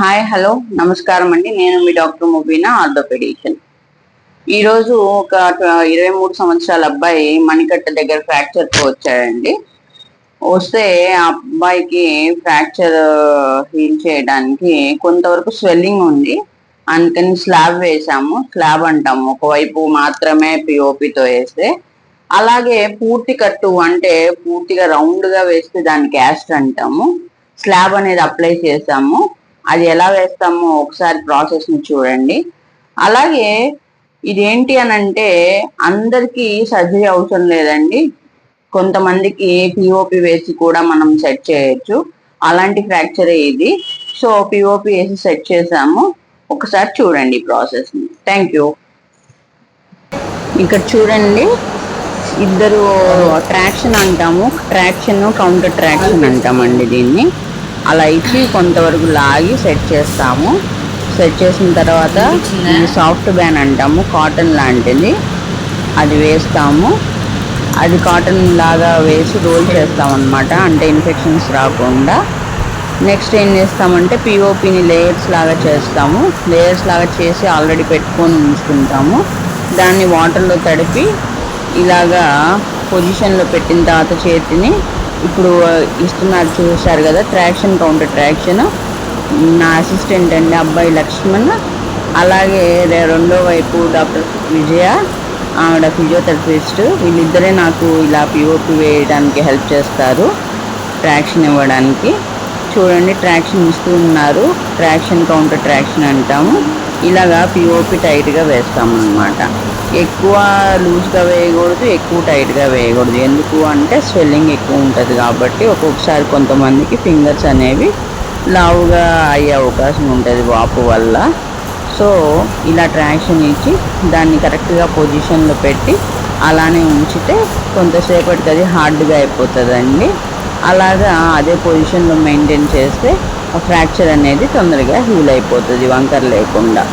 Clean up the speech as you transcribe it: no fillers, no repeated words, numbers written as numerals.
Hi hello నమస్కారం అండి. నేను మీ డాక్టర్ ముబీనా, ఆర్థోపెడిషియన్. ఈరోజు ఒక 23 సంవత్సరాల అబ్బాయి మణికట్ట దగ్గర ఫ్రాక్చర్తో వచ్చాడండి. వస్తే ఆ అబ్బాయికి ఫ్రాక్చర్ హీల్ చేయడానికి కొంతవరకు స్వెల్లింగ్ ఉంది. అందుకని స్లాబ్ వేసాము. స్లాబ్ అంటాము, ఒకవైపు మాత్రమే పిఓపితో వేస్తే. అలాగే పూర్తి కట్టు అంటే పూర్తిగా రౌండ్గా వేస్తే దాన్ని క్యాస్ట్ అంటాము. స్లాబ్ అనేది అప్లై చేసాము. అది ఎలా వేస్తామో ఒకసారి ప్రాసెస్ని చూడండి. అలాగే ఇదేంటి అని అంటే అందరికీ సర్జరీ అవసరం లేదండి. కొంతమందికి పిఓపి వేసి కూడా మనం సెట్ చేయొచ్చు. అలాంటి ఫ్రాక్చరే ఇది. సో పిఓపి వేసి సెట్ చేసాము. ఒకసారి చూడండి ప్రాసెస్ని. Thank you. ఇక్కడ చూడండి, ఇద్దరు ట్రాక్షన్ అంటాము, ట్రాక్షన్ కౌంటర్ ట్రాక్షన్ అంటామండి దీన్ని. అలా ఇచ్చి కొంతవరకు లాగి సెట్ చేస్తాము. సెట్ చేసిన తర్వాత సాఫ్ట్ బ్యాన్ అంటాము, కాటన్ లాంటిది, అది వేస్తాము. అది కాటన్ లాగా వేసి రోల్ చేస్తాం అన్నమాట, అంటే ఇన్ఫెక్షన్స్ రాకుండా. నెక్స్ట్ ఏం చేస్తామంటే పిఓపిని లేయర్స్ లాగా చేస్తాము. లేయర్స్ లాగా చేసి ఆల్రెడీ పెట్టుకొని ఉంచుకుంటాము. దాన్ని వాటర్లో తడిపి ఇలాగా పొజిషన్లో పెట్టిన తర్వాత చేతిని ఇప్పుడు ఇస్తున్నారు, చూశారు కదా, ట్రాక్షన్ కౌంటర్ ట్రాక్షన్. నా అసిస్టెంట్ అండి అబ్బాయి లక్ష్మణ్. అలాగే రెండో వైపు డాక్టర్ విజయ, ఆవిడ ఫిజియోథెరపిస్ట్. వీళ్ళిద్దరే నాకు ఇలా పిఓపి వేయడానికి హెల్ప్ చేస్తారు, ట్రాక్షన్ ఇవ్వడానికి. చూడండి, ట్రాక్షన్ ఇస్తూ ఉన్నారు. ట్రాక్షన్ కౌంటర్ ట్రాక్షన్ అంటాము. ఇలాగా పిఓపి టైట్గా వేస్తాము అన్నమాట. ఎక్కువ లూజ్గా వేయకూడదు, ఎక్కువ టైట్గా వేయకూడదు. ఎందుకు అంటే స్వెల్లింగ్ ఎక్కువ ఉంటుంది కాబట్టి. ఒక్కొక్కసారి కొంతమందికి ఫింగర్స్ అనేవి లావుగా అయ్యే అవకాశం ఉంటుంది వాపు వల్ల. సో ఇలా ట్రాక్షన్ ఇచ్చి దాన్ని కరెక్ట్గా పొజిషన్లో పెట్టి అలానే ఉంచితే కొంతసేపటికి అది హార్డ్గా అయిపోతుందండి. అలాగా అదే పొజిషన్లో మెయింటైన్ చేస్తే ఫ్రాక్చర్ అనేది తొందరగా హీల్ అయిపోతుంది, వంకర లేకుండా.